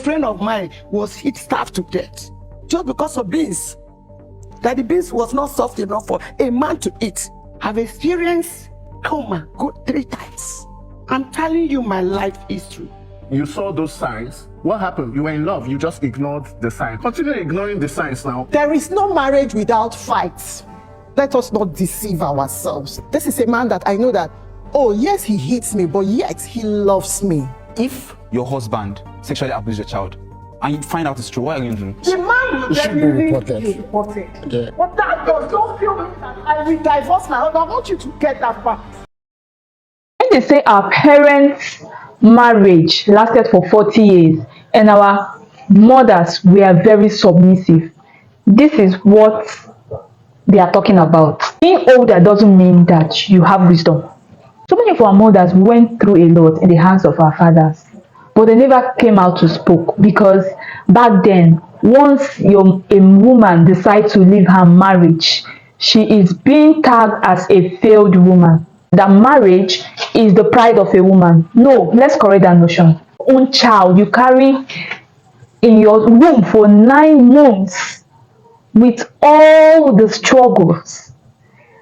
friend of mine was hit stabbed to death just because of beans. That the beans was not soft enough for a man to eat. I've experienced coma good 3 times. I'm telling you my life history. You saw those signs. What happened? You were in love. You just ignored the signs. Continue ignoring the signs now. There is no marriage without fights. Let us not deceive ourselves. This is a man that I know that, oh yes, he hates me, but yet he loves me. If your husband sexually abused your child and you find out it's true, what are you going to do? The man will definitely be reported. Yeah. But that does not feel me that I will divorce my husband. I want you to get that part. When they say our parents' marriage lasted for 40 years and our mothers were very submissive, this is what they are talking about. Being older doesn't mean that you have wisdom. So many of our mothers went through a lot in the hands of our fathers, but they never came out to speak, because back then, once a woman decides to leave her marriage, she is being tagged as a failed woman. That marriage is the pride of a woman. No, let's correct that notion. Own child you carry in your womb for 9 months, with all the struggles,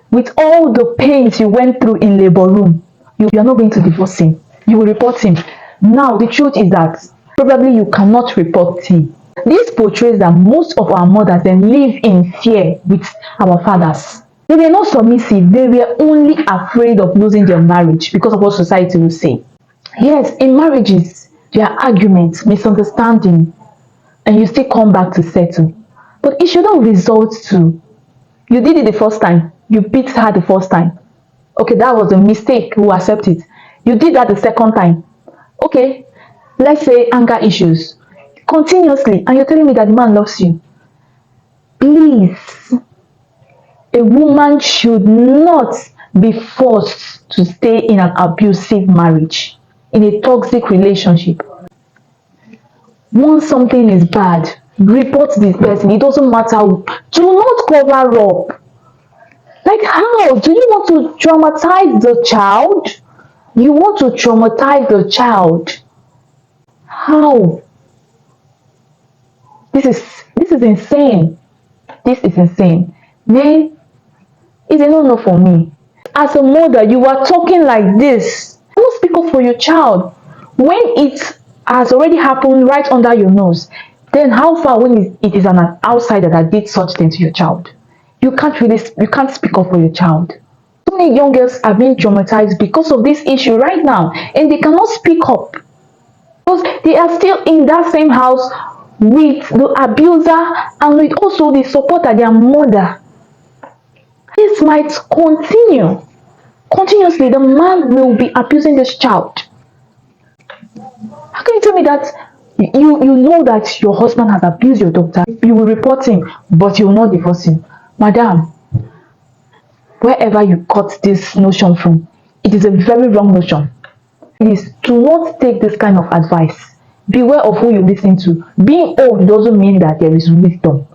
with all the pains you went through in labor room, you are not going to divorce him. You will report him. Now, the truth is that probably you cannot report him. This portrays that most of our mothers then live in fear with our fathers. They were not submissive. They were only afraid of losing their marriage because of what society will say. Yes, in marriages, there are arguments, misunderstanding, and you still come back to settle. But it shouldn't result to, you did it the first time, you beat her the first time. Okay, that was a mistake, we'll accept it. You did that the second time. Okay, let's say anger issues. Continuously, and you're telling me that the man loves you. Please, a woman should not be forced to stay in an abusive marriage, in a toxic relationship. Once something is bad, report this person. It doesn't matter. Do not cover up. Like, how? Do you want to traumatize the child? You want to traumatize the child? How? This is insane. This is insane. Men, it's a no-no for me. As a mother, you are talking like this. Don't speak up for your child. When it has already happened right under your nose, then how far when it is an outsider that did such thing to your child? You can't speak up for your child. So many young girls are being traumatized because of this issue right now, and they cannot speak up because they are still in that same house with the abuser and with also the support of their mother. This might continue. Continuously, the man will be abusing this child. How can you tell me that you know that your husband has abused your daughter? You will report him, but you will not divorce him? Madam, wherever you got this notion from, it is a very wrong notion. Please, do not take this kind of advice. Beware of who you listen to. Being old doesn't mean that there is wisdom.